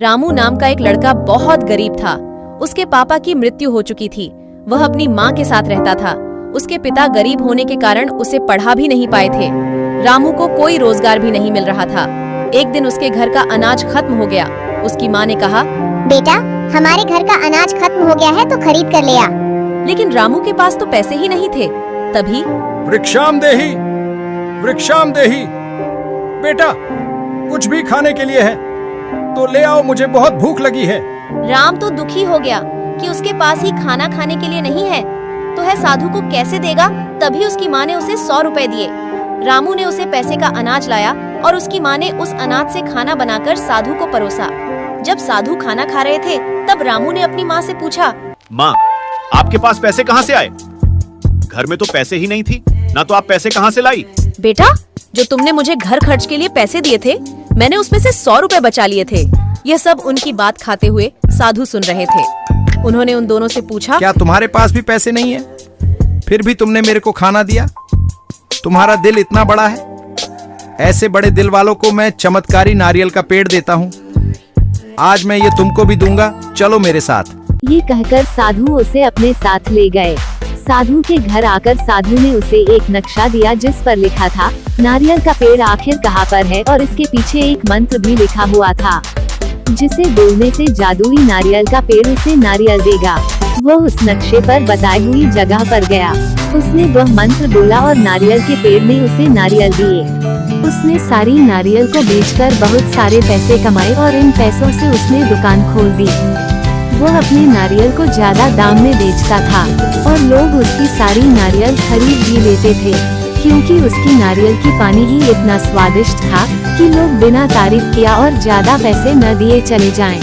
रामू नाम का एक लड़का बहुत गरीब था। उसके पापा की मृत्यु हो चुकी थी। वह अपनी माँ के साथ रहता था। उसके पिता गरीब होने के कारण उसे पढ़ा भी नहीं पाए थे। रामू को कोई रोजगार भी नहीं मिल रहा था। एक दिन उसके घर का अनाज खत्म हो गया। उसकी माँ ने कहा, बेटा, हमारे घर का अनाज खत्म हो गया है तो खरीद कर ले आ। लेकिन रामू के पास तो पैसे ही नहीं थे। तभी वृक्षामदेही, वृक्षामदेही, बेटा कुछ भी खाने के लिए है तो ले आओ, मुझे बहुत भूख लगी है। राम तो दुखी हो गया कि उसके पास ही खाना खाने के लिए नहीं है, तो है साधु को कैसे देगा। तभी उसकी माँ ने उसे 100 रुपए दिए। रामू ने उसे पैसे का अनाज लाया और उसकी माँ ने उस अनाज से खाना बनाकर साधु को परोसा। जब साधु खाना खा रहे थे तब रामू ने अपनी माँ से पूछा, माँ, आपके पास पैसे कहाँ से आए? घर में तो पैसे ही नहीं थी ना, तो आप पैसे कहाँ से लाई? बेटा, जो तुमने मुझे घर खर्च के लिए पैसे दिए थे, मैंने उसमें से 100 रुपए बचा लिए थे। यह सब उनकी बात खाते हुए साधु सुन रहे थे। उन्होंने उन दोनों से पूछा, क्या तुम्हारे पास भी पैसे नहीं है? फिर भी तुमने मेरे को खाना दिया? तुम्हारा दिल इतना बड़ा है? ऐसे बड़े दिल वालों को मैं चमत्कारी नारियल का पेड़ देता हूँ। आज मैं ये तुमको भी दूंगा, चलो मेरे साथ। ये कहकर साधु उसे अपने साथ ले गए। साधु के घर आकर साधु ने उसे एक नक्शा दिया जिस पर लिखा था, नारियल का पेड़ आखिर कहाँ पर है, और इसके पीछे एक मंत्र भी लिखा हुआ था, जिसे बोलने से जादुई नारियल का पेड़ उसे नारियल देगा। वो उस नक्शे पर बताई हुई जगह पर गया। उसने वह मंत्र बोला और नारियल के पेड़ ने उसे नारियल दिए। उसने सारी नारियल को बेचकर बहुत सारे पैसे कमाए और इन पैसों से उसने दुकान खोल दी। वो अपने नारियल को ज्यादा दाम में बेचता था और लोग उसकी सारी नारियल खरीद भी लेते थे, क्योंकि उसकी नारियल की पानी ही इतना स्वादिष्ट था कि लोग बिना तारीफ किया और ज्यादा पैसे न दिए चले जाएं।